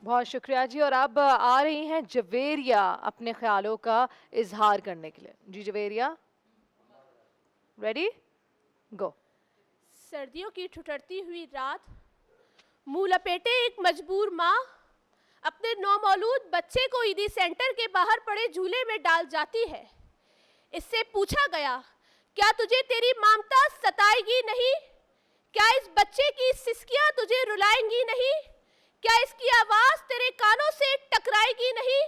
بہت شکریہ جی. اور اب آ رہی ہیں جویریہ اپنے خیالوں کا اظہار کرنے کے لیے. جی جویریہ, ریڈی گو. سردیوں کی ٹھٹرتی ہوئی رات, منہ لپیٹے ایک مجبور ماں اپنے نومولود بچے کو عیدی سینٹر کے باہر پڑے جھولے میں ڈال جاتی ہے. اس سے پوچھا گیا, کیا تجھے تیری ممتا ستائے گی نہیں؟ کیا اس بچے کی سسکیاں تجھے رلائیں گی نہیں؟ کیا اس کی آواز تیرے کانوں سے ٹکرائے گی نہیں؟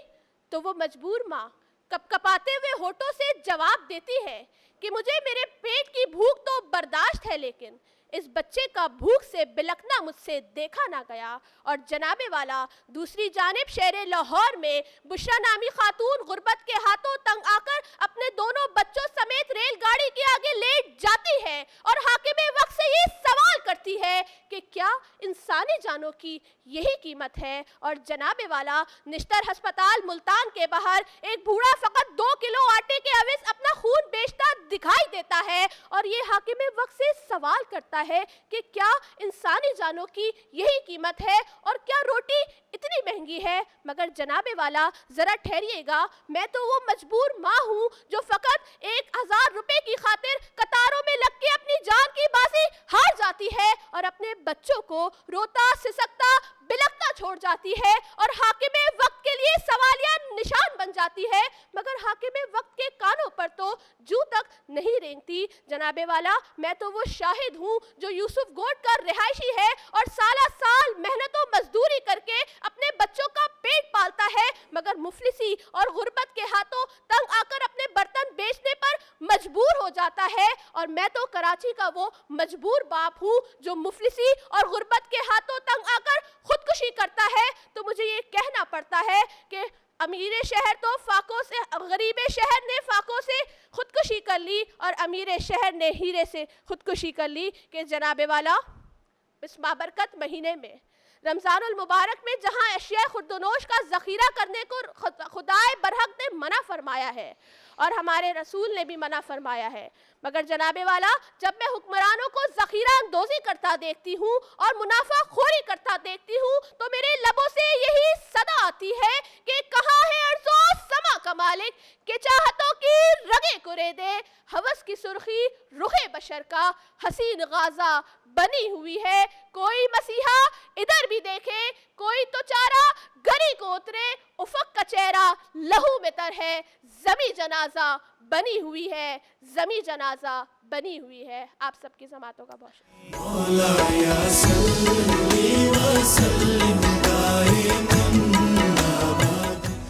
تو وہ مجبور ماں کپ کپاتے ہوئے ہونٹوں سے جواب دیتی ہے کہ مجھے میرے پیٹ کی بھوک تو برداشت ہے, لیکن اس بچے کا بھوک سے بلکنا مجھ سے دیکھا نہ گیا. اور جناب والا دوسری جانب شہر لاہور میں بشرا نامی خاتون غربت کے ہاتھوں تنگ آ کر اپنے دونوں بچوں سمیت ریل گاڑی کے آگے لیٹ جاتی ہے اور حاکم وقت سے یہ سوال کرتی ہے کہ کیا انسانی جانوں کی یہی قیمت ہے؟ اور جناب والا نشتر ہسپتال ملتان کے باہر ایک بوڑھا فقط 2 کلو آٹے کے عوض اپنا خون بیچتا دکھائی دیتا ہے اور یہ حاکم وقت سے سوال کرتا ہے کہ کیا انسانی جانوں کی یہی قیمت ہے اور کیا روٹی اتنی مہنگی ہے؟ مگر جناب والا ذرا ٹھہریے گا, میں تو وہ مجبور ماں ہوں جو فقط 1000 روپے کی خاطر قطاروں میں لگ کے اپنی جان کی بازی ہار جاتی ہے اور اپنے بچوں کو روتا سسکتا بلکتا چھوڑ جاتی ہے اور حاکم وقت کے لیے سوالیہ نشان بن جاتی ہے, مگر حاکم وقت کے کانوں پر تو جو تک نہیں رینگتی. جناب والا, میں تو وہ شاہد ہوں جو یوسف گوٹ کا رہائشی ہے اور سالہ سال محنت و مزدوری کر کے اپنے بچوں کا پیٹ پالتا ہے, مگر مفلسی اور غربت کے ہاتھوں تنگ آ کر اپنے برتن بیچنے پر مجبور ہو جاتا ہے. اور میں تو کراچی کا وہ مجبور باپ ہوں جو مفلسی اور غربت کے ہاتھوں تنگ آ کر خودکشی کرتا ہے. تو مجھے یہ کہنا پڑتا ہے کہ امیر شہر تو فاقوں سے, غریب شہر نے فاقوں سے خودکشی کر لی اور امیر شہر نے ہیرے سے خودکشی کر لی. کہ جناب والا اس بابرکت مہینے میں رمضان المبارک میں جہاں اشیاء خردنوش کا ذخیرہ کرنے کو خدائے برحق نے منع فرمایا ہے اور ہمارے رسول نے بھی منع فرمایا ہے, مگر جناب والا جب میں حکمرانوں کو ذخیرہ اندوزی کرتا دیکھتی ہوں اور منافع خوری کرتا دیکھتی ہوں تو میرے لبوں سے یہی صدا آتی ہے کہ کہاں ہے ارض و سما کا مالک کہ چاہتوں کی رگیں کرے دے. ہوس کی سرخی رخ بشر کا حسین غازہ بنی ہوئی ہے, کوئی مسیحا ادھر بھی دیکھے, کوئی تو چارہ گری کو اترے, افق کا چہرہ لہو میں تر ہے, زمیں جنازہ بنی ہوئی ہے, زمیں جنازہ بنی ہوئی ہے. آپ سب کی سماعتوں کا بہت شکریہ.